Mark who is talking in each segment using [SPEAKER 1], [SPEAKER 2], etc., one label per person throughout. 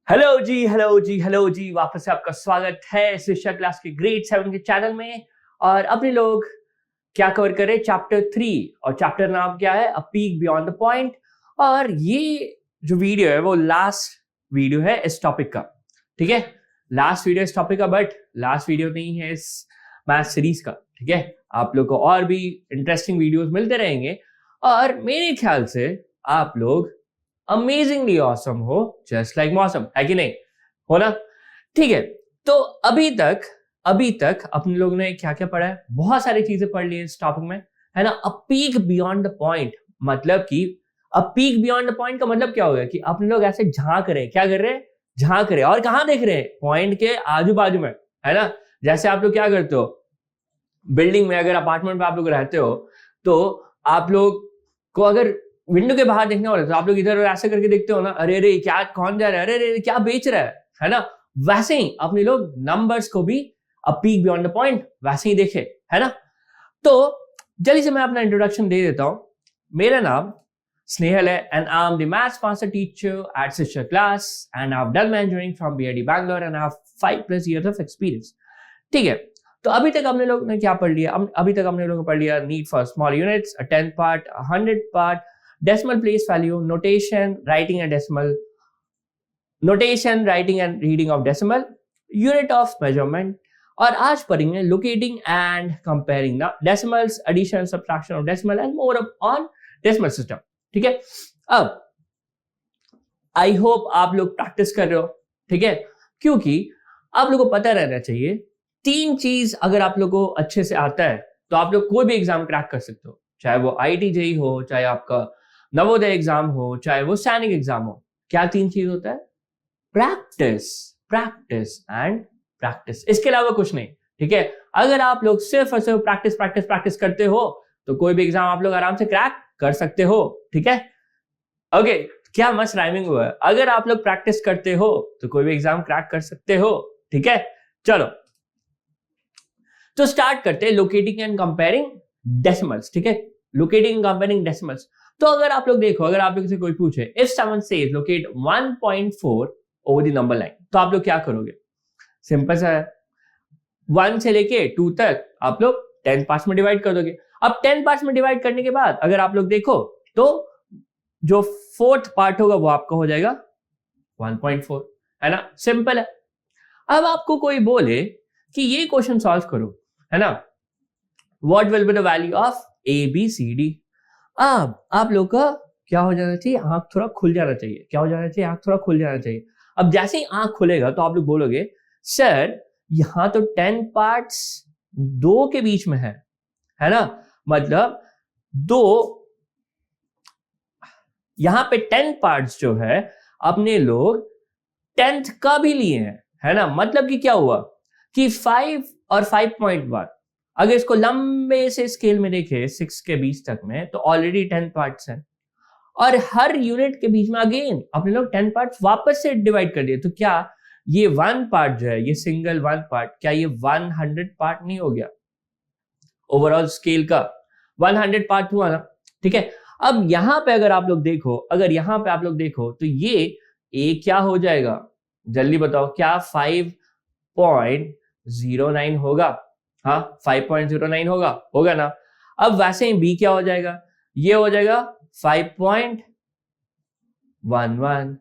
[SPEAKER 1] Hello जी वापस से आपका स्वागत है शिक्षा क्लास के ग्रेड 7 के चैनल में। और अपने लोग क्या कवर करें, चैप्टर 3, और चैप्टर नाम क्या है, अ पीक बियॉन्ड द पॉइंट। और ये जो वीडियो है वो लास्ट वीडियो है इस टॉपिक का, ठीक है। लास्ट वीडियो इस टॉपिक का, बट लास्ट वीडियो नहीं है इस मैथ सीरीज का, ठीक है। आप लोग को और भी इंटरेस्टिंग वीडियोस मिलते रहेंगे और मेरे ख्याल से आप लोग अमेजिंगली ऑसम हो, जस्ट लाइक मौसम, है कि नहीं, हो ना। ठीक है, तो अभी तक अपने लोगों ने क्या क्या पढ़ा है, बहुत सारी चीजें पढ़ ली है इस टॉपिक में, है ना। अ पीक बियॉन्ड द पॉइंट मतलब कि अ पीक बियॉन्ड द पॉइंट का मतलब क्या होगा कि अपने लोग ऐसे झांक रहे हैं, क्या कर रहे हैं, झांक रहे हैं। और कहां देख रहे हैं, पॉइंट के आजू बाजू में, है ना। जैसे आप लोग क्या करते हो, बिल्डिंग में अगर अपार्टमेंट में आप लोग रहते हो तो आप लोग को अगर विंडो के बाहर देखना हो रहा है तो आप लोग इधर ऐसे करके देखते हो ना, अरे अरे क्या कौन जा रहा है, अरे अरे क्या बेच रहा है ना। वैसे ही अपने लोग नंबर्स को भी अ पीक बियॉन्ड द पॉइंट वैसे ही देखे, है ना। तो जल्दी से मैं अपना इंट्रोडक्शन दे देता हूं। मेरा नाम स्नेहल है and I am the maths master teacher at Shiksha class and I have done my engineering from BID Bangalore and I have 5+ years of experience. ठीक है, तो अभी तक हमने लोग ने क्या पढ़ लिया, अभी तक हमने लोगों ने पढ़ लिया need for small units, a 10 part, 100 part, decimal place value, notation, writing and decimal, notation, writing and reading of decimal, unit of measurement। और आज पढ़ेंगे locating and comparing the decimals, addition, subtraction of decimal and more on decimal system। ठीक है, अब I hope आप लोग practice कर रहे हो, ठीक है, क्योंकि आप लोगों को पता रहना चाहिए 3 चीज अगर आप लोग को अच्छे से आता है तो आप लोग कोई भी एग्जाम क्रैक कर सकते हो, चाहे वो आईआईटी जेईई हो, चाहे आपका नवोदय एग्जाम हो, चाहे वो सैनिक एग्जाम हो। क्या 3 चीज होता है, प्रैक्टिस, प्रैक्टिस एंड प्रैक्टिस, इसके अलावा कुछ नहीं, ठीक है। अगर आप लोग सिर्फ और सिर्फ प्रैक्टिस प्रैक्टिस प्रैक्टिस करते हो तो कोई भी एग्जाम आप लोग आराम से क्रैक कर सकते हो, ठीक है। ओके, क्या मस्त राइमिंग हुआ है। अगर आप लोग प्रैक्टिस करते हो तो कोई भी एग्जाम क्रैक कर सकते हो, ठीक है। चलो तो स्टार्ट करते हैं लोकेटिंग एंड कंपेयरिंग डेसिमल्स, ठीक है। लोकेटिंग एंड कंपेयरिंग डेसिमल्स, तो अगर आप लोग देखो, अगर आप लोग से कोई पूछे if someone says locate 1.4 over the number line, तो आप लोग क्या करोगे, सिंपल सा है, 1 से लेके 2 तक आप लोग 10 पार्ट्स में डिवाइड कर दोगे। अब 10 पार्ट्स में डिवाइड करने के बाद अगर आप लोग देखो तो जो 4th पार्ट होगा वो आपका हो जाएगा 1.4, है ना, सिंपल है। अब आपको कोई बोले कि ये क्वेश्चन सॉल्व करो, है ना, what will be the value of A B C D. अब आप लोग का क्या हो जाना चाहिए, आंख थोड़ा खुल जाना चाहिए, क्या हो जाना चाहिए, आंख थोड़ा खुल जाना चाहिए। अब जैसे ही आंख खुलेगा तो आप लोग बोलोगे सर यहां तो 10 पार्ट्स 2 के बीच में है ना, मतलब 2, यहां पे 10 पार्ट्स जो है अपने लोग 10th का भी लिए हैं, है ना। मतलब कि क्या हुआ कि 5 और 5.1, अगर इसको लंबे से स्केल में देखें 6 के बीच तक में, तो ऑलरेडी 10 पार्ट्स हैं और हर यूनिट के बीच में अगेन अपने लोग 10 पार्ट्स वापस से डिवाइड कर दिए। तो क्या ये 1 पार्ट जो है, ये सिंगल 1 पार्ट, क्या ये 100 पार्ट नहीं हो गया, ओवरऑल स्केल का 100 पार्ट हुआ ना, ठीक है। अब यहां पे अगर आप लोग देखो, अगर यहां पे आप लोग देखो तो ये ए क्या हो जाएगा, जल्दी बताओ, क्या 5.09 होगा, हाँ 5.09 होगा ना। अब वैसे ही बी क्या हो जाएगा, ये हो जाएगा 5.11,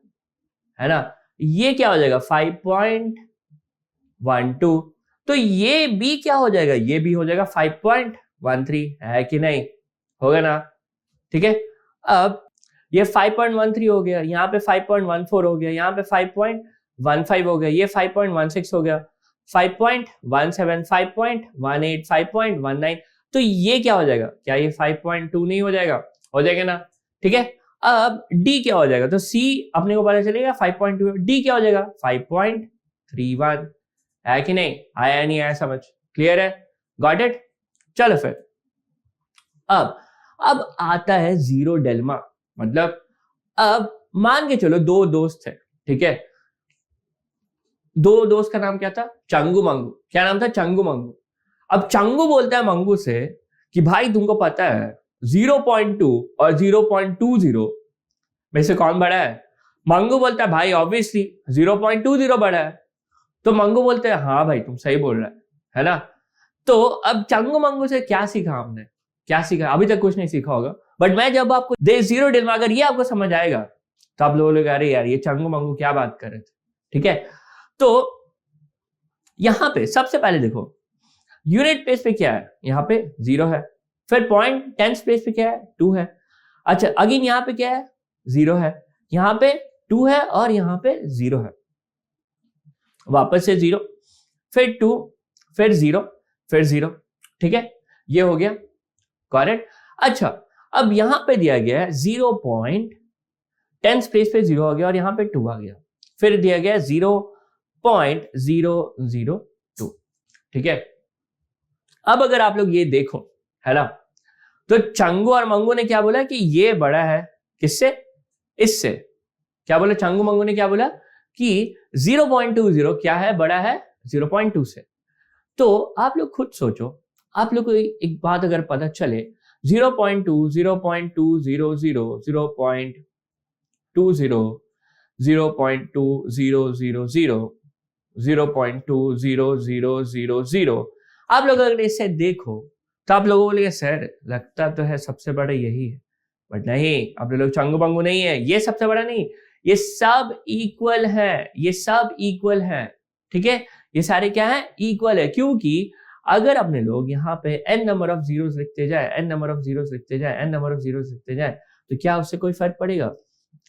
[SPEAKER 1] है ना। ये क्या हो जाएगा 5.12, तो ये बी क्या हो जाएगा, ये भी हो जाएगा 5.13, है कि नहीं, होगा ना, ठीक है। अब ये 5.13 हो गया, यहाँ पे 5.14 हो गया, यहाँ पे 5.15 हो गया, ये 5.16 हो गया, 5.17, 5.18, 5.19, तो ये क्या हो जाएगा, क्या ये 5.2 नहीं हो जाएगा, हो जाएगा ना, ठीक है। अब D क्या हो जाएगा, तो C अपने को पता चलेगा 5.2, D क्या हो जाएगा 5.31, है कि नहीं, आया नहीं आया समझ, क्लियर है, गॉट इट। चलो फिर अब आता है जीरो डेल्मा, मतलब अब मान के चलो 2 दोस्त है, ठीक है। 2 दोस्त का नाम क्या था, चंगू मंगू, क्या नाम था, चंगू मंगू। अब चंगू बोलता है मंगू से कि भाई तुमको पता है 0.2 और 0.20 में से कौन बड़ा है। मंगू बोलता है भाई ऑब्वियसली 0.20 बड़ा है। तो मंगू बोलते हैं हाँ भाई तुम सही बोल रहा है ना। तो अब चंगू मंगू से क्या सीखा हमने, क्या सीखा? अभी तक कुछ नहीं सीखा होगा, बट मैं जब आपको दे जीरो डिल में अगर ये आपको समझ आएगा तो आप लोग अरे यार ये चंगू मंगू क्या बात कर रहे थे। ठीक है, तो यहां पे सबसे पहले देखो यूनिट प्लेस पे क्या है, यहाँ पे 0 है। फिर पॉइंट टेंस प्लेस पे क्या है, 2 है। अच्छा अगेन यहाँ पे क्या है, 0 है, यहाँ पे 2 है और यहाँ पे 0 है। वापस से 0, फिर 2, फिर 0, फिर 0। ठीक है, ये हो गया करेक्ट। अच्छा अब यहां पे दिया गया है 0.10 प्लेस पे 0 आ गया और यहां पे 2 आ गया। फिर दिया गया 0.002। ठीक है, अब अगर आप लोग ये देखो है ना, तो चंगू और मंगू ने क्या बोला कि ये बड़ा है किससे, इससे। क्या बोला चंगू मंगू ने, क्या बोला कि 0.20 क्या है, बड़ा है 0.2 से। तो आप लोग खुद सोचो, आप लोग को एक बात अगर पता चले 0.2, 0.200, 0.20, 0.2000, 0.20000, आप लोग अगर इसे देखो तो आप लोगों को बोलेंगे सर लगता तो है सबसे बड़ा यही है, बट नहीं, आप लोग चंगू बंगू नहीं है, ये सबसे बड़ा नहीं, ये सब इक्वल है, ये सब इक्वल है। ठीक है, ये सारे क्या है, इक्वल है। क्योंकि अगर अपने लोग यहाँ पे n नंबर ऑफ जीरोस लिखते जाए, n नंबर ऑफ जीरोस लिखते जाए, n नंबर ऑफ जीरोस लिखते जाए, तो क्या उससे कोई फर्क पड़ेगा?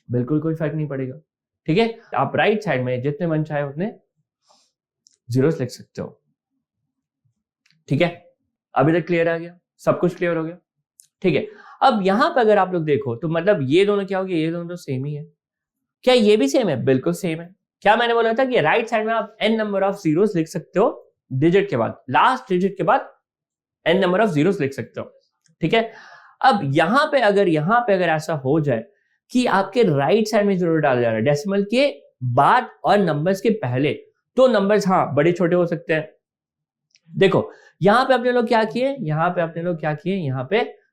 [SPEAKER 1] बिल्कुल कोई फर्क नहीं पड़ेगा। ठीक है, आप राइट साइड में जितने मन चाहे उतने जीरोस लिख सकते हो। ठीक है, अभी तक क्लियर आ गया, सब कुछ क्लियर हो गया। ठीक है, अब यहां पर अगर आप लोग देखो तो मतलब ये दोनों क्या हो गया, ये दोनों तो सेम ही है। क्या ये भी सेम है? बिल्कुल सेम है। क्या मैंने बोला था कि राइट साइड में आप n नंबर ऑफ जीरोस लिख सकते हो, डिजिट के बाद, लास्ट डिजिट के बाद n नंबर ऑफ जीरोस लिख सकते हो। ठीक है, अब यहां पे अगर ऐसा हो जाए कि आपके राइट साइड में जीरो डाला जा रहा है डेसिमल के बाद और नंबर्स के पहले, तो नंबर्स हाँ बड़े छोटे हो सकते हैं। देखो यहां पे अपने लोग क्या किए, यहाँ पे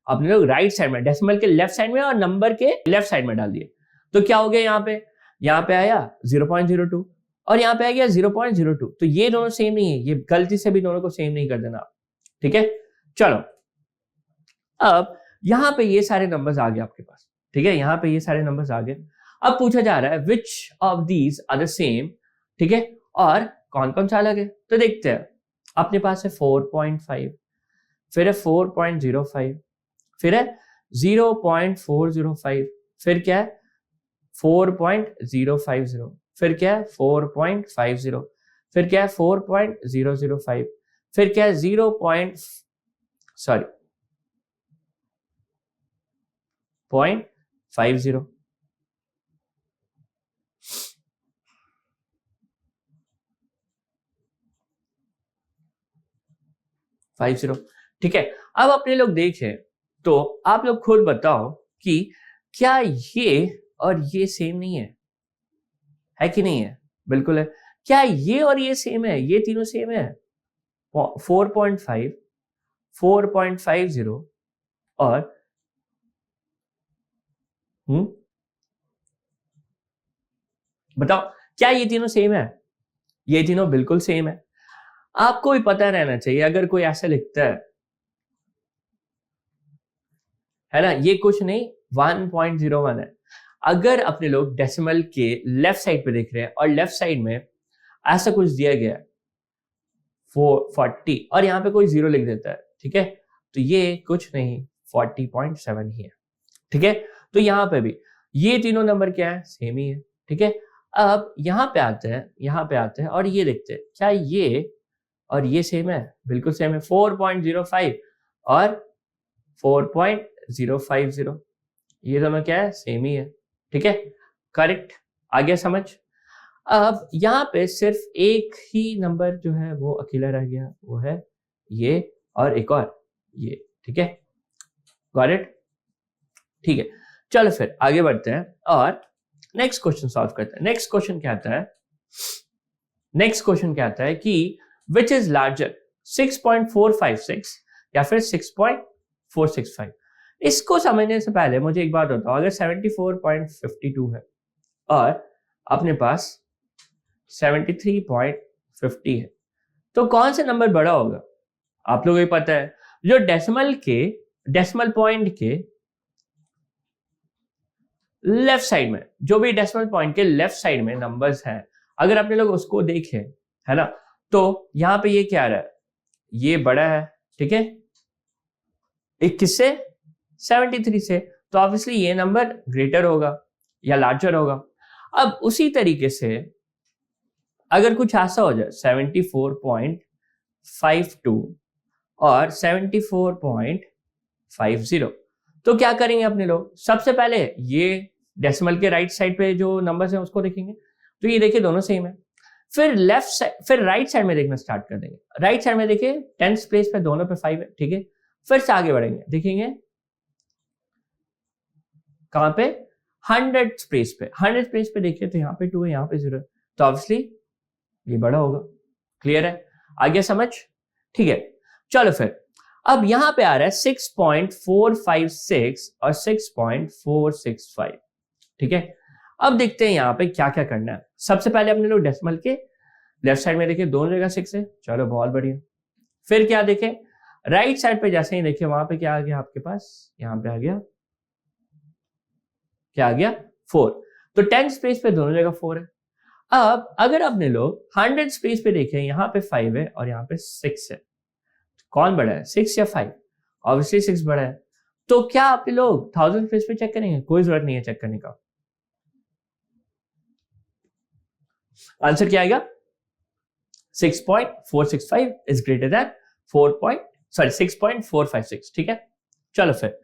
[SPEAKER 1] अपने लोग राइट साइड में डेसिमल के लेफ्ट साइड में और नंबर के लेफ्ट साइड में डाल दिए। तो क्या हो गया, यहाँ पे आया 0.02 और यहाँ पे आ गया 0.02। तो ये दोनों सेम नहीं है, ये गलती से भी दोनों को सेम नहीं कर देना। ठीक है, चलो अब यहाँ पे ये सारे नंबर्स आ गए आपके पास। ठीक है, यहाँ पे ये सारे नंबर्स आ गए। अब पूछा जा रहा है which of these are the same. ठीक है, और कौन कौन सा अलग है, तो देखते हैं। अपने पास है 4.5, फिर है 4.05, फिर है 0.405, फिर क्या है 4.050, फिर क्या है 4.50, फिर क्या है 4.005, फिर क्या है 0.50। ठीक है, अब अपने लोग देखें तो आप लोग खुद बताओ कि क्या ये और ये सेम नहीं है कि नहीं है? बिल्कुल है। क्या ये और ये सेम है, ये तीनों सेम है? 4.5, 4.50 और बताओ क्या ये तीनों सेम है? ये तीनों बिल्कुल सेम है। आपको भी पता रहना चाहिए, अगर कोई ऐसा लिखता है ना, ये कुछ नहीं 1.01 है। अगर अपने लोग डेसिमल के लेफ्ट साइड पे देख रहे हैं और लेफ्ट साइड में ऐसा कुछ दिया गया 440 और यहाँ पे कोई 0 लिख देता है, ठीक है, तो ये कुछ नहीं 40.7 ही है। ठीक है, तो यहाँ पे भी ये तीनों नंबर क्या है, सेम ही है। ठीक है, अब यहाँ पे आते हैं और ये देखते हैं क्या ये और ये सेम है? बिल्कुल सेम है। 4.05 और 4.050, ये दोनों क्या है, सेम ही है। ठीक है, करेक्ट, आ गया समझ? अब यहाँ पे सिर्फ एक ही नंबर जो है वो अकेला रह गया, वो है ये और एक और ये। ठीक है, करेक्ट, ठीक है, चलो फिर आगे बढ़ते हैं और नेक्स्ट क्वेश्चन सॉल्व करते हैं। नेक्स्ट क्वेश्चन क्या आता है कि विच इज लार्जर 6.456 या फिर 6.465। इसको समझने से पहले मुझे एक बात बताओ, अगर 74.52 है और अपने पास 73.50 है। तो कौन सा नंबर बड़ा होगा? आप लोगों को पता है जो डेसिमल पॉइंट के लेफ्ट साइड में, जो भी डेसिमल पॉइंट के लेफ्ट साइड में नंबर्स हैं, अगर आपने लोग उसको देखे, है ना, तो यहां पे ये क्या आ रहा है, ये बड़ा है, ठीक है, 21 से 73 से, तो ऑब्वियसली ये नंबर ग्रेटर होगा या लार्जर होगा। अब उसी तरीके से अगर कुछ ऐसा हो जाए 74.52 और 74.50, तो क्या करेंगे अपने लोग? सबसे पहले ये डेसिमल के राइट साइड पे जो नंबर्स हैं उसको देखेंगे, तो ये देखिए दोनों सेम है। फिर राइट साइड में देखना स्टार्ट कर देंगे। राइट साइड में देखिए 10th प्लेस पे दोनों पे 5 है, ठीक है। फिर से आगे बढ़ेंगे, देखेंगे कहां पे, 100th प्लेस पे। 100th प्लेस पे देखिए तो यहाँ पे 2 है, यहाँ पे 0 है, तो ऑब्वियसली ये बड़ा होगा। क्लियर है? आगे समझ? ठीक है, चलो फिर अब यहां पे आ रहा है 6.456 और 6.465, ठीक है। अब देखते हैं यहाँ पे क्या क्या करना है। सबसे पहले अपने लोग डेसिमल के लेफ्ट साइड में देखें, दोनों जगह 6 है, चलो बहुत बढ़िया। फिर क्या देखें, राइट साइड पे जैसे ही देखें वहां पे क्या आ गया आपके पास, यहाँ पे आ गया, क्या आ गया, 4। तो 10th प्लेस पे दोनों जगह 4 है। अब अगर अपने लोग 100th प्लेस पे देखें, यहाँ पे 5 है और यहाँ पे 6 है, कौन बड़ा है, 6 या 5? ऑब्वियसली 6 बड़ा है। तो क्या आप लोग 1000th प्लेस पे चेक करेंगे? कोई जरूरत नहीं है चेक करने का। आंसर क्या आएगा, 6.465 इज ग्रेटर देन 6.456, ठीक है। चलो फिर,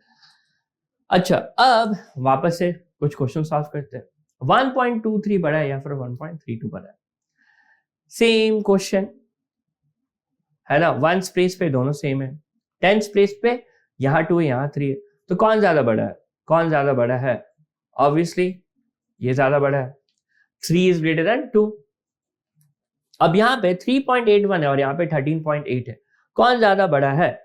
[SPEAKER 1] अच्छा अब वापस से कुछ क्वेश्चन सॉल्व करते हैं। 1.23 बड़ा है या फिर 1.32 बड़ा है? सेम क्वेश्चन है ना, 1th प्लेस पे दोनों सेम है, 10th प्लेस पे यहाँ 2 है, यहाँ 3 है, तो कौन ज्यादा बड़ा है? कौन ज्यादा बड़ा है? ऑब्वियसली ये ज्यादा बड़ा है, 3 इज ग्रेटर देन 2। अब यहाँ पे 3.81 है और यहाँ पे 13.8 है, कौन ज्यादा बड़ा है?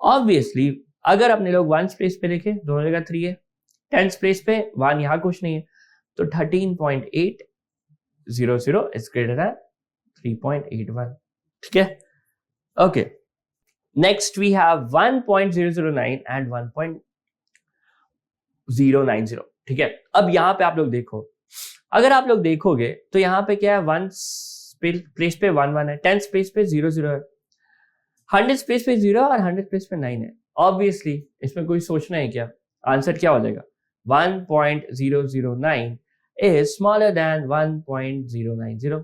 [SPEAKER 1] ऑब्वियसली अगर अपने लोग 1th प्लेस पे देखें, दोनों जगह 3 है, 10th प्लेस पे 1 यहाँ कुछ नहीं है, तो 13.800 इज ग्रेटर देन 3.81, ठीक है। Okay, next we have 1.009 and 1.090, ठीक है। अब यहाँ पे आप लोग देखो, अगर आप लोग देखोगे तो यहाँ पे क्या है, 1th प्लेस पे 1 1 है, 10th प्लेस पे 0 0 है, 100th प्लेस पे 0 और 100th प्लेस पे 9 है। ऑब्वियसली इसमें कोई सोचना है क्या? आंसर क्या हो जाएगा, 1.009 इज स्मॉलर देन 1.090।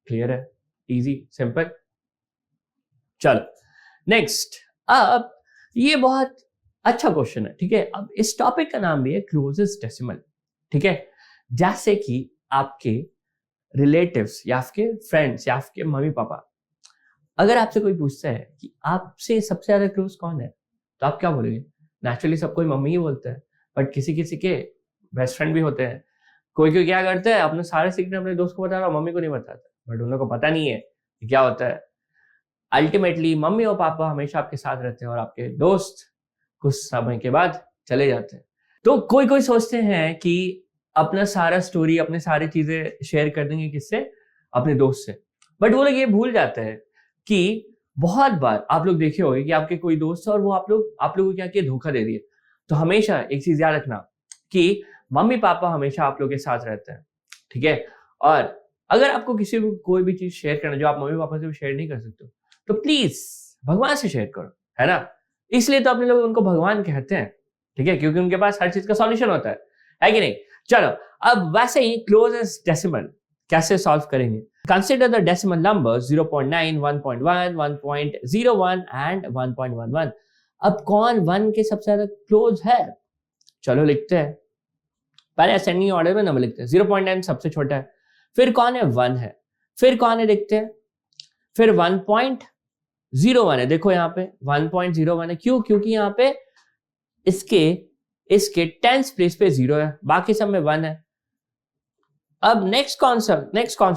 [SPEAKER 1] क्लियर है, इजी सिंपल। चलो नेक्स्ट, अब ये बहुत अच्छा क्वेश्चन है, ठीक है। अब इस टॉपिक का नाम भी है क्लोजेस्ट डेसिमल, ठीक है। जैसे कि आपके रिलेटिव्स या आपके फ्रेंड्स या आपके मम्मी पापा, अगर आपसे कोई पूछता है कि आपसे सबसे ज्यादा क्लोज कौन है, तो आप क्या बोलोगे? नेचुरली सब कोई मम्मी ही बोलता है, बट किसी किसी के बेस्ट फ्रेंड भी होते हैं। कोई कोई क्या करता है, अपने सारे सीक्रेट अपने दोस्त को बता रहा, मम्मी को नहीं बताता, बट उन लोगों को पता नहीं है कि क्या होता है। अल्टीमेटली मम्मी और पापा हमेशा आपके साथ रहते हैं और आपके दोस्त कुछ समय के बाद चले जाते हैं। तो कोई कोई सोचते हैं कि अपना सारा स्टोरी, अपने सारी चीजें शेयर कर देंगे किससे, अपने दोस्त से, बट वो लोग ये भूल जाते हैं कि बहुत बार आप लोग देखे होंगे कि आपके कोई दोस्त है और वो आप लोगों को क्या किया, धोखा दे दिए। तो हमेशा एक चीज याद रखना कि मम्मी पापा हमेशा आप लोग के साथ रहते हैं, ठीक है। और अगर आपको किसी को कोई भी चीज शेयर करना जो आप मम्मी पापा से शेयर नहीं कर सकते, तो प्लीज भगवान से शेयर करो, है ना। इसलिए तो अपने लोग उनको भगवान कहते हैं, ठीक है, क्योंकि उनके पास हर चीज का सॉल्यूशन होता है कि नहीं। चलो अब वैसे ही क्लोजेस्ट डेसिमल कैसे सॉल्व करेंगे। Consider the decimal numbers 0.9, 1.1, 1.01 and 1.11। अब कौन 1 के सबसे ज्यादा क्लोज है? चलो लिखते हैं, पहले असेंडिंग ऑर्डर में नंबर लिखते हैं। 0.9 सबसे छोटा है, फिर कौन है, 1 है, फिर कौन है देखते हैं, फिर 1.01 है। देखो यहाँ पे 1.01 है, क्यों? क्योंकि यहाँ पे इसके 10th प्लेस पे 0 है, बाकी सब में 1 है। अब नेक्स्ट कौन सा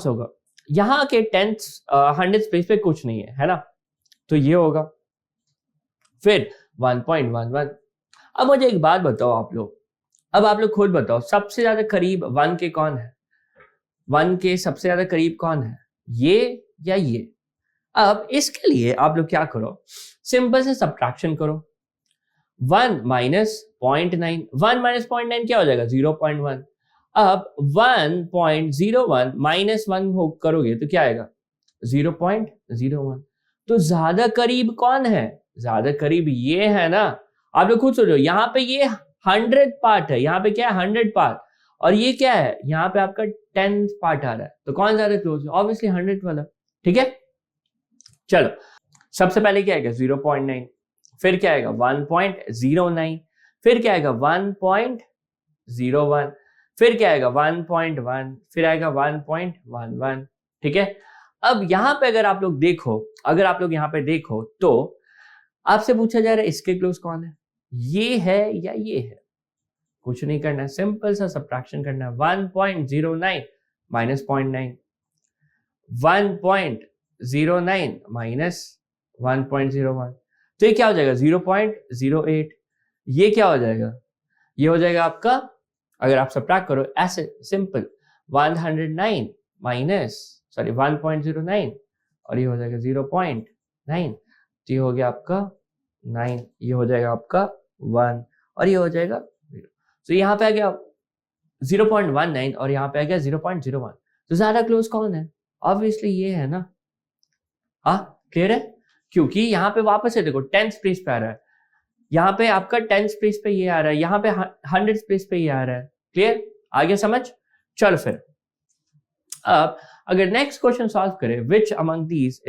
[SPEAKER 1] होगा, यहाँ के 100th प्लेस पे कुछ नहीं है ना, तो ये होगा। फिर 1.11। अब मुझे एक बात बताओ आप लोग, अब आप लोग खुद बताओ सबसे ज्यादा करीब 1 के कौन है? 1 के सबसे ज्यादा करीब कौन है, ये या ये? अब इसके लिए आप लोग क्या करो, सिंपल से सब्ट्रैक्शन करो। 1 माइनस 0.9, 1 माइनस 0.9 क्या हो जाएगा? 0.1। अब 1.01 माइनस 1 हो करोगे तो क्या आएगा? 0.01। तो ज्यादा करीब कौन है? ज्यादा करीब ये है ना। आप लोग खुद सोचो, यहाँ पे ये 100th पार्ट है, यहाँ पे क्या है? 100 पार्ट। और ये क्या है? यहाँ पे आपका 10th पार्ट आ रहा है, तो कौन ज्यादा क्लोज है? ऑब्वियसली 100 वाला। ठीक है, चलो सबसे पहले क्या आएगा? 0.9, फिर क्या आएगा? 1.09, फिर क्या आएगा? 1.01, फिर क्या आएगा? 1.1, फिर आएगा 1.11। ठीक है, अब यहां पे अगर आप लोग देखो, अगर आप लोग यहां पे देखो तो आपसे पूछा जा रहा है इसके क्लोज कौन है, ये है या ये है? कुछ नहीं करना है, सिंपल सा सब्ट्रैक्शन करना है। 1.09 माइनस 0.9, 1.09 माइनस 1.01, तो ये क्या हो जाएगा? 0.08। ये क्या हो जाएगा? ये हो जाएगा आपका, अगर आप सब्ट्रैक्ट करो ऐसे सिंपल, 109 माइनस 1.09, और ये हो जाएगा 0.9, तो ये हो गया आपका 9, ये हो जाएगा आपका 1, और ये हो जाएगा 0। तो यहाँ पे आ गया 0.19 और यहाँ पे आ गया 0.01। तो ज्यादा क्लोज कौन है? ऑब्वियसली ये है ना। हाँ क्लियर है, क्योंकि यहाँ पे वापस से देखो 10th प्लेस पे आ रहा है, यहाँ पे आपका 10th प्लेस पे ये आ रहा है, यहाँ पे 100th प्लेस पे ये आ रहा है। क्लियर, आगे समझ? चल फिर अब अगर नेक्स्ट क्वेश्चन सॉल्व करें, which among these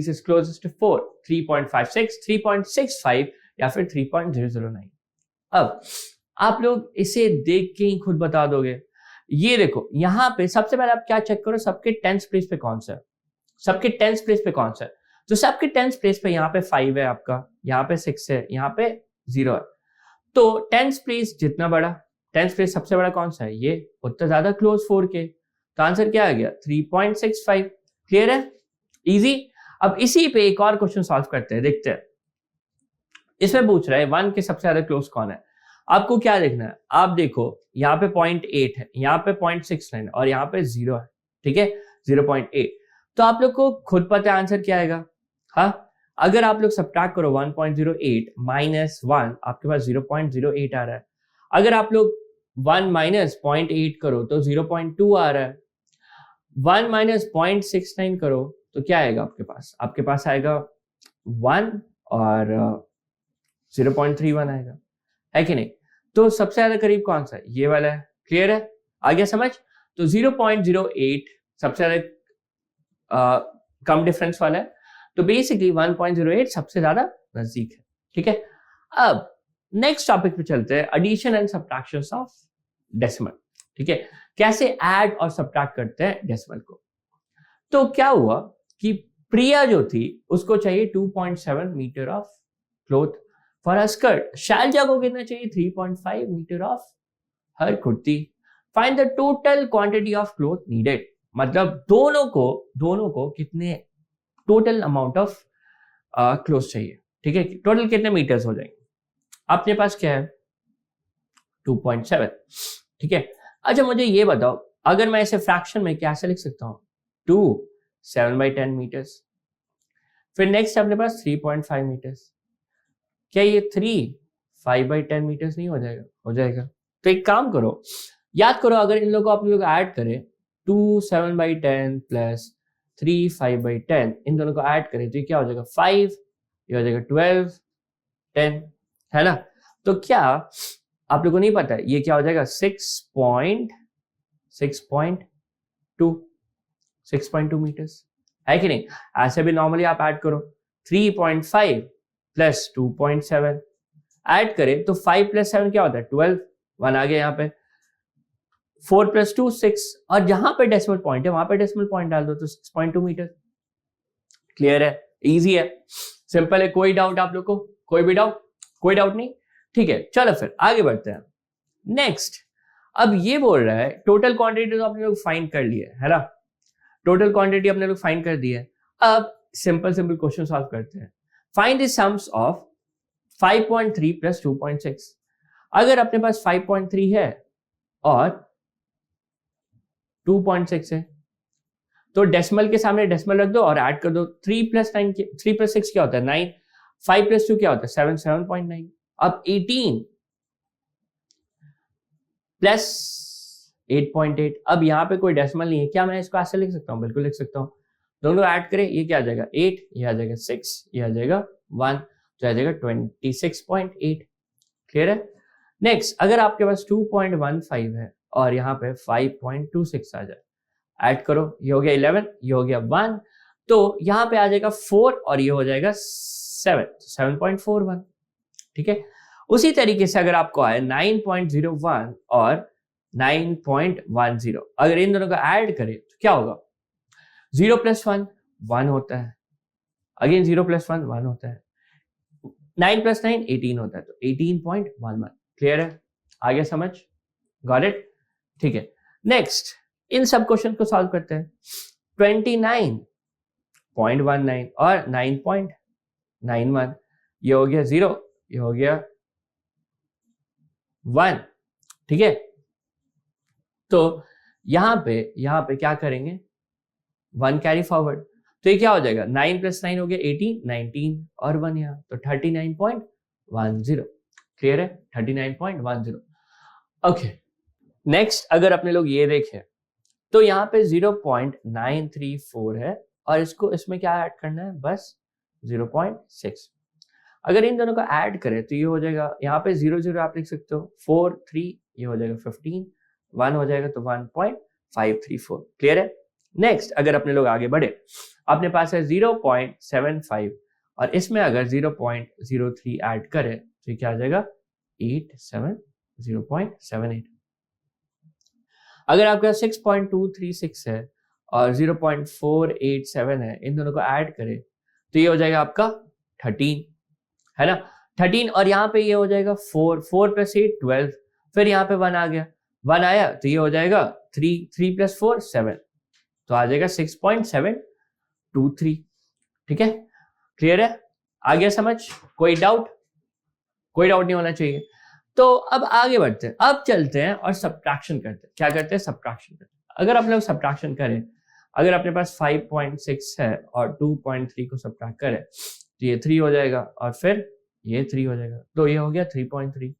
[SPEAKER 1] is closest to 4? 3.56, 3.65 या फिर 3.009? अब आप लोग इसे देख के ही खुद बता दोगे। ये देखो यहाँ पे सबसे पहले आप क्या चेक करो, सबके 10th प्लेस पे कौन सा है, सबके 10th प्लेस पे कौन सा है? तो सबके 10th प्लेस पे यहाँ पे 5 है आपका, यहाँ पे 6 है, यहाँ पे 0 है। तो 10th प्लेस जितना बड़ा, 10th प्लेस सबसे बड़ा कौन सा है? ये, उतना ज्यादा क्लोज 4 के। तो आंसर क्या आ गया? 3.65। क्लियर है, इजी। अब इसी पे एक और क्वेश्चन सॉल्व करते हैं, देखते हैं। इसमें पूछ रहा है 1 के सबसे ज्यादा क्लोज कौन है। आपको क्या देखना है? आप देखो यहाँ पे 0.8 है, यहाँ पे 0.69 और यहाँ पे 0 है। ठीक है, 0.8। तो आप लोग को खुद पता है आंसर क्या आएगा। हाँ, अगर आप लोग सब्ट्रैक्ट करो 1.08 माइनस 1, आपके पास 0.08 आ रहा है। अगर आप लोग 1 माइनस 0.8 करो तो 0.2 आ रहा है। 1 माइनस 0.69 करो तो क्या आएगा आपके पास? आपके पास आएगा 1 और 0.31 आएगा, है कि नहीं? तो सबसे ज्यादा करीब कौन सा है? ये वाला है। क्लियर है, आ गया समझ? तो 0.08 सबसे ज्यादा कम डिफरेंस वाला है, तो बेसिकली 1.08 सबसे ज्यादा नजदीक है। ठीक है, अब नेक्स्ट टॉपिक पे चलते हैं, addition and subtraction of decimal. ठीक है, कैसे ऐड और सब्ट्रैक्ट करते हैं डेसिमल को। तो क्या हुआ कि प्रिया जो थी उसको चाहिए 2.7 metre of cloth for her skirt. Shailaja को कितना चाहिए? 3.5 metre of her kurti. Find the total quantity of cloth needed, मतलब दोनों को कितने टोटल अमाउंट ऑफ क्लोथ चाहिए। ठीक है, टोटल कितने मीटर्स हो जाएंगे? आपके पास क्या है? 2.7। ठीक है, अच्छा मुझे ये बताओ, अगर मैं इसे फ्रैक्शन में कैसे लिख सकता हूं? 2 7/10 मीटर्स। फिर नेक्स्ट अपने पास 3.5 मीटर्स। क्या ये 3 5/10 मीटर्स नहीं हो जाएगा? हो जाएगा। तो एक काम करो, याद करो, अगर इन लोगों को आप लोग ऐड करें, 2 7/10 प्लस 3 5/10, इन दोनों को ऐड करें तो ये क्या हो जाएगा? 5, ये हो जाएगा 12 10, है ना? तो क्या आप लोगों को नहीं पता है ये क्या हो जाएगा? 6.2 मीटर्स, है कि नहीं? ऐसे भी नॉर्मली आप ऐड करो, 3.5 प्लस 2.7 ऐड करें तो 5 प्लस 7 क्या होता है? 12, 1 आ गया यहाँ पे। 4 प्लस 2 6, और जहां पे डेसिमल पॉइंट है वहां पे डेसिमल पॉइंट डाल दो तो 6.2 मीटर। क्लियर है, इजी है, सिंपल है। कोई डाउट आप लोग को? कोई भी डाउट? कोई डाउट नहीं? ठीक है, चलो फिर आगे बढ़ते हैं। नेक्स्ट, अब ये बोल रहा है टोटल क्वांटिटी तो आपने लोग फाइंड कर लिया है ना? टोटल क्वांटिटी अपने लोग फाइंड कर दी है। अब सिंपल क्वेश्चन सॉल्व करते हैं। Find the sums of 5.3 plus 2.6। अगर अपने पास 5.3 है और 2.6 है तो डेसिमल के सामने डेसिमल रख दो और ऐड कर दो। 3 प्लस 6 क्या होता है 9, 5 प्लस 2 क्या होता है 7, 7.9। अब 18 प्लस 8.8, अब यहाँ पे कोई डेसिमल नहीं है, क्या मैं इसको ऐसे लिख सकता हूँ? बिल्कुल लिख सकता हूँ। दोनों ऐड करें, ये क्या आ जाएगा 8, ये आ जाएगा 6, ये आ जाएगा 1, तो आ जाएगा 26.8। क्लियर है? नेक्स्ट, अगर आपके पास 2.15 है और यहाँ पे 5.26 आ जाए, ऐड करो, ये हो गया 11, ये हो गया 1, तो यहाँ पे आ जाएगा 4 और ये हो जाएगा 7, 7.41। ठीक है? उसी तरीके से अगर आपको आए 9.01 और 9.10, अगर इन दोनों को ऐड करें तो क्या होगा? 0 प्लस 1 1 होता है, अगेन 0 प्लस 1 1 होता है, 9 प्लस 9 18 होता है, तो 18.11। क्लियर है? आगे समझ? Got it? ठीक है। नेक्स्ट, इन सब क्वेश्चन को सॉल्व करते हैं। 29.19 और 9.91, ये हो गया 0, ये हो गया 1। ठीक है? तो यहां पे क्या करेंगे? 1 कैरी फॉरवर्ड, तो ये क्या हो जाएगा? 9 प्लस 9 हो गया 18, 19 और 1 यहाँ, तो 39.10। क्लियर है? 39.10। ओके, नेक्स्ट, अगर अपने लोग ये देखें तो यहाँ पे 0.934 है और इसको इसमें क्या ऐड करना है? बस 0.6। अगर इन दोनों को ऐड करें तो ये हो जाएगा, यहाँ पे 0 0 आप लिख सकते हो, 4 3, ये हो जाएगा 15, 1 हो जाएगा तो 1.534। क्लियर है? नेक्स्ट, अगर अपने लोग आगे बढ़े, अपने पास है 0.75 और इसमें अगर 0.03 ऐड करें तो क्या आ जाएगा? 0.78। अगर आपका 6.236 है और 0.487 है, इन दोनों को ऐड करें तो ये हो जाएगा आपका 13, है ना? 13, और यहाँ पे ये हो जाएगा 4, 4 प्लस 8 12, फिर यहाँ पे 1 आ गया, 1 आया तो ये हो जाएगा 3, 3 प्लस 4 7, तो आ जाएगा 6.723। ठीक है? क्लियर है? आ गया समझ? कोई डाउट? कोई डाउट नहीं होना चाहिए। तो अब आगे बढ़ते हैं, अब चलते हैं और सब्ट्रैक्शन करते हैं। क्या करते हैं? सब्ट्रैक्शन करते हैं। अगर आप लोग सब्ट्रैक्शन करें, अगर अपने पास 5.6 है और 2.3 को सब्ट्रैक्ट करें तो ये 3 हो जाएगा और फिर ये 3 हो जाएगा, तो ये हो गया 3.3।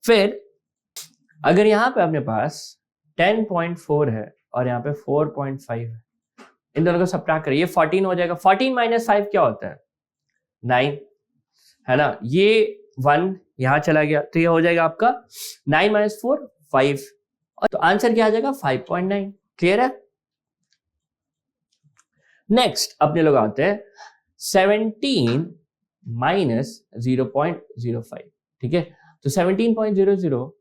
[SPEAKER 1] फिर अगर यहाँ पे अपने पास 10.4 है और यहाँ पे 4.5 है, इन दोनों को सब्ट्रैक्ट करें, ये 14 हो जाएगा। 14 माइनस 5 क्या होता है? 9, है ना? ये 1 यहां चला गया तो ये हो जाएगा आपका 9 माइनस 4 5, और तो आंसर क्या आ जाएगा? 5.9। क्लियर है? नेक्स्ट, अपने लोग आते हैं 17 माइनस 0.05। ठीक है? तो 17.00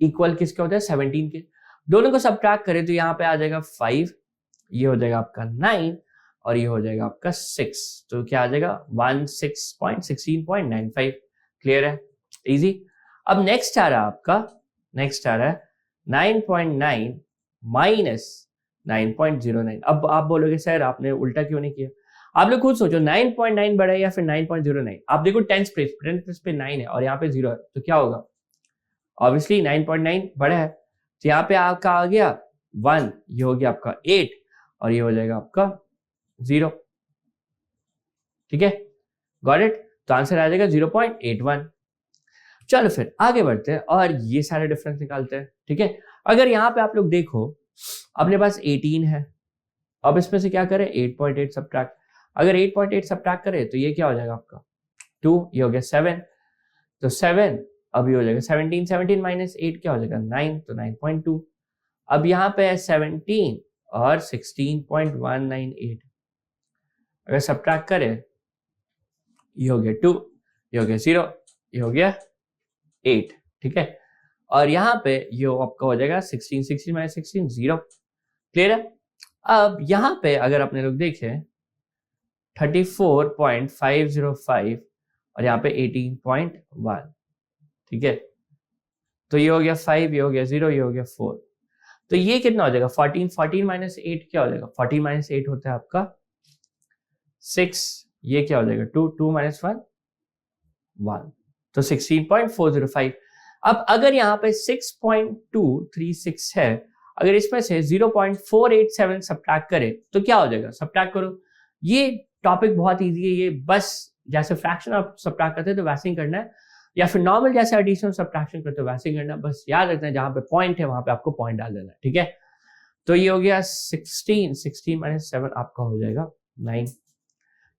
[SPEAKER 1] इक्वल किसके होता है? 17 के। दोनों को सब्ट्रैक्ट करें तो यहाँ पे आ जाएगा 5, ये हो जाएगा आपका 9 और ये हो जाएगा आपका 6, तो क्या आ जाएगा? 16.95। क्लियर है? इजी। अब नेक्स्ट आ रहा है आपका, नेक्स्ट आ रहा है 9.9 माइनस 9.09। अब आप बोलोगे सर आपने उल्टा क्यों नहीं किया? आप लोग खुद सोचो, 9.9 बड़ा है या फिर 9.09? आप देखो 10th प्लेस पे 9 है और यहाँ पे 0 है, तो क्या होगा? ऑब्वियसली 9.9 बड़ा है, तो यहाँ पे आपका आ गया 1, ये हो गया आपका 8 और ये हो जाएगा आपका 0। ठीक है? Got it? तो आंसर आ जाएगा 0.81। चलो फिर आगे बढ़ते हैं और ये सारे डिफरेंस निकालते हैं। ठीक है? अगर यहाँ पे आप लोग देखो, अपने पास 18 है, अब इसमें से क्या करें? 8.8 सब्ट्रैक्ट। अगर 8.8 सब्ट्रैक्ट करें तो ये क्या हो जाएगा आपका? 2, ये हो गया 7, तो 7, अब ये हो जाएगा 17, 17 माइनस 8 क्या हो जाएगा? 9, तो 9.2। अब यहाँ पे है 17 और 16.198, अगर सब्ट्रैक्ट करें, ये हो गया 2, ये हो गया 0, ये हो गया 8। ठीक है? और यहाँ पे ये आपका हो जाएगा 16, 16 माइनस 16 0। क्लियर है? अब यहाँ पे अगर अपने लोग देखें 34.505 और यहाँ पे 18.1। ठीक है? तो ये हो गया 5, ये हो गया 0, ये हो गया 4, तो ये कितना हो जाएगा? 14, 14 माइनस 8 क्या हो जाएगा? 14 माइनस 8 होता है आपका 6, ये क्या हो जाएगा? 2, 2 माइनस 1 1। तो 16.405। अब अगर यहाँ पे 6.236 है, अगर इसमें से 0.487 सब्ट्रैक्ट करें तो क्या हो जाएगा? सब्ट्रैक्ट करो। ये टॉपिक बहुत इजी है, ये बस जैसे फ्रैक्शन आप सब्ट्रैक्ट करते हैं तो वैसे ही करना है, या फिर नॉर्मल जैसे एडिशन सब्ट्रैक्शन करते हो वैसे ही करना है। बस याद रखना है जहां पे पॉइंट है वहां पे आपको पॉइंट डाल देना है, ठीक है। तो ये हो गया 16 माइनस 7 आपका हो जाएगा 9,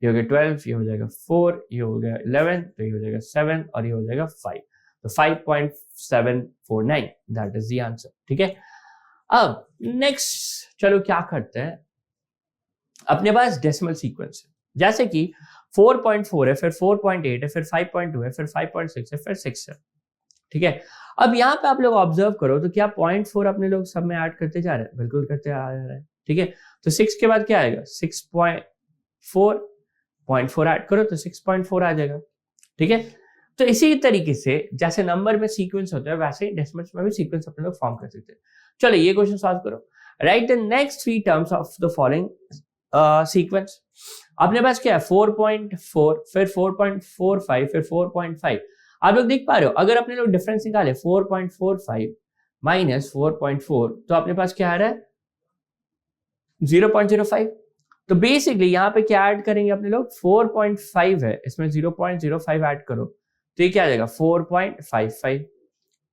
[SPEAKER 1] ये हो गया 12, ये हो जाएगा 4, ये हो गया 11, तो ये हो जाएगा 7 और ये हो जाएगा 5, तो 5.749 दैट इज द आंसर, ठीक है। अब नेक्स्ट चलो क्या करते हैं, अपने पास डेसिमल सीक्वेंस है, जैसे कि 4.4 है, फिर 4.8 है, फिर 5.2 है, फिर 5.6 है, फिर 6 है, ठीक है। अब यहाँ पे आप लोग ऑब्जर्व करो तो क्या 0.4 अपने लोग सब में ऐड करते जा रहे हैं? बिल्कुल करते आ रहे हैं, ठीक है। तो 6 के बाद क्या आएगा? 6.4 ऐड करो तो 6.4 आ जाएगा, ठीक है। तो इसी तरीके से जैसे नंबर में सीक्वेंस होता है वैसे ही डेसिमल्स में भी सीक्वेंस अपने लोग फॉर्म कर सकते हैं। चलो ये क्वेश्चन सॉल्व करो। Right the next 3 terms of the following sequence. अपने पास क्या है? 4.4, फिर 4.45, फिर 4.5। आप लोग देख पा रहे हो, अगर अपने लोग डिफरेंस निकाले 4.45 माइनस 4.4 तो अपने पास क्या आ रहा है? 0.05। तो बेसिकली यहाँ पे क्या ऐड करेंगे अपने लोग? 4.5 है, इसमें 0.05 ऐड करो तो ये क्या आ जाएगा? 4.55।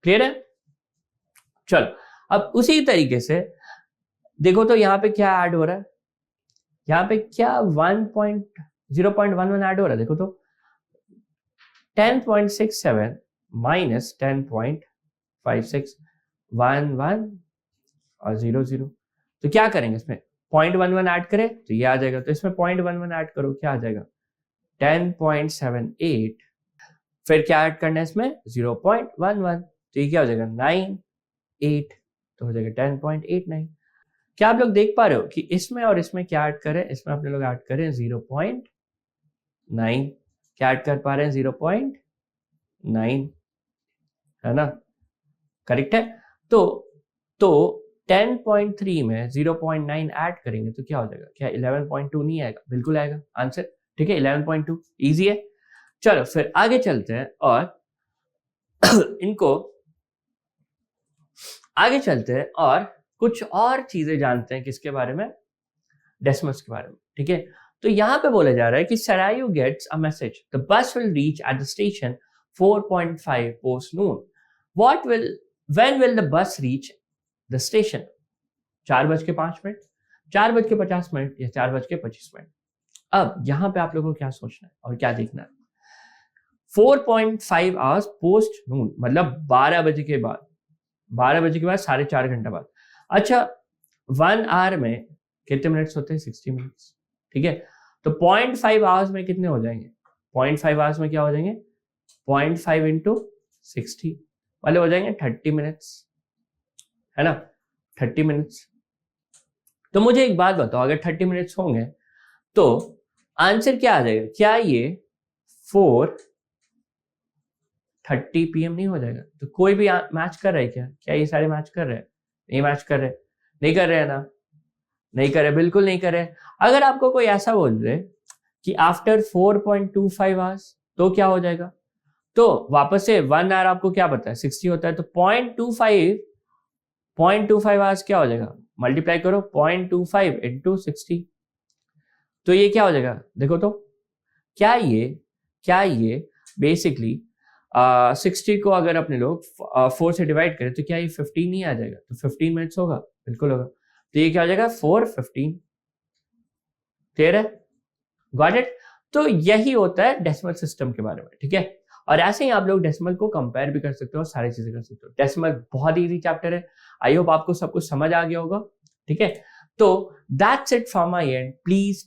[SPEAKER 1] क्लियर है? चलो अब उसी तरीके से देखो तो यहाँ पे क्या ऐड हो रहा है? यहाँ पे क्या 0.11 ऐड हो रहा है, देखो तो 10.67 माइनस 10.56, 1 1 और 0 0। तो क्या करेंगे इसमें? 0.11 ऐड करें तो ये आ जाएगा, तो इसमें 0.11 ऐड करो, क्या आ जाएगा? 10.78, फिर क्या ऐड करना है इसमें? 0.11, तो ये क्या हो जाएगा? 9 8, तो हो जाएगा 10.89। क्या आप लोग देख पा रहे हो कि इसमें और इसमें क्या ऐड करें? इसमें अपने लोग ऐड करें 0.9, क्या ऐड कर पा रहे हैं? 0.9, है ना? करेक्ट है। तो 10.3 में 0.9 ऐड करेंगे तो क्या हो जाएगा? क्या 11.2 नहीं आएगा? बिल्कुल आएगा आंसर, ठीक है। 11.2 इजी है। चलो फिर आगे चलते हैं और इनको आगे चलते हैं और कुछ और चीजें जानते हैं किसके बारे में? डेसिमल्स के बारे में, ठीक है। तो यहां पे बोला जा रहा है कि Sarayu gets a message. The bus will reach at the station 4.5 post noon. When will the bus reach the station? 4:05, 4:50 या 4:25। अब यहां पे आप लोगों को क्या सोचना है और क्या देखना है? 4.5 आवर्स पोस्ट नून मतलब 12 बजे के बाद, 12 बजे के बाद 4.5 घंटा बाद। अच्छा 1 आवर में कितने मिनट्स होते हैं? 60 मिनट्स, ठीक है। तो 0.5 आवर्स में कितने हो जाएंगे? 0.5 आवर्स में क्या हो जाएंगे? 0.5 इंटू 60 वाले हो जाएंगे 30 मिनट्स, है ना? 30 मिनट्स। तो मुझे एक बात बताओ, अगर 30 मिनट्स होंगे तो आंसर क्या आ जाएगा? क्या ये 4:30 PM नहीं हो जाएगा? तो कोई भी मैच कर रहा है क्या? क्या ये सारे मैच कर रहे हैं? नहीं मैच कर रहे, नहीं कर रहे हैं ना? नहीं करे, बिल्कुल नहीं करे। अगर आपको कोई ऐसा बोल दे कि आफ्टर 4.25 आवर्स तो क्या हो जाएगा? तो वापस से 1 आवर आपको क्या पता है? 60 होता है, तो 0.25 आवर्स क्या हो जाएगा? मल्टीप्लाई करो 0.25 इंटू 60, तो ये क्या हो जाएगा? देखो तो क्या ये बेसिकली 60 को अगर अपने लोग 4 से डिवाइड करें तो क्या ये 15 नहीं आ जाएगा? तो 15 मिनट्स होगा, बिल्कुल होगा। तो ये क्या हो जाएगा? 4:15। क्लियर है? Got it? तो यही होता है डेसिमल सिस्टम के बारे में, ठीक है। और ऐसे ही आप लोग डेसिमल को कंपेयर भी कर सकते हो, सारी चीजें कर सकते हो। डेसिमल बहुत इजी चैप्टर है। आई होप आपको सब कुछ समझ आ गया होगा, ठीक है। तो that's it from my end. Please,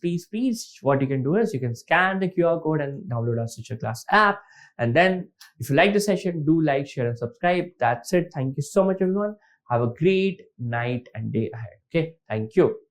[SPEAKER 1] what you can do is you can scan the QR code and download our Stitcher Class app. And then if you like the session, do like, share and subscribe. That's it. Thank you so much, everyone. Have a great night and day ahead. Okay. Thank you.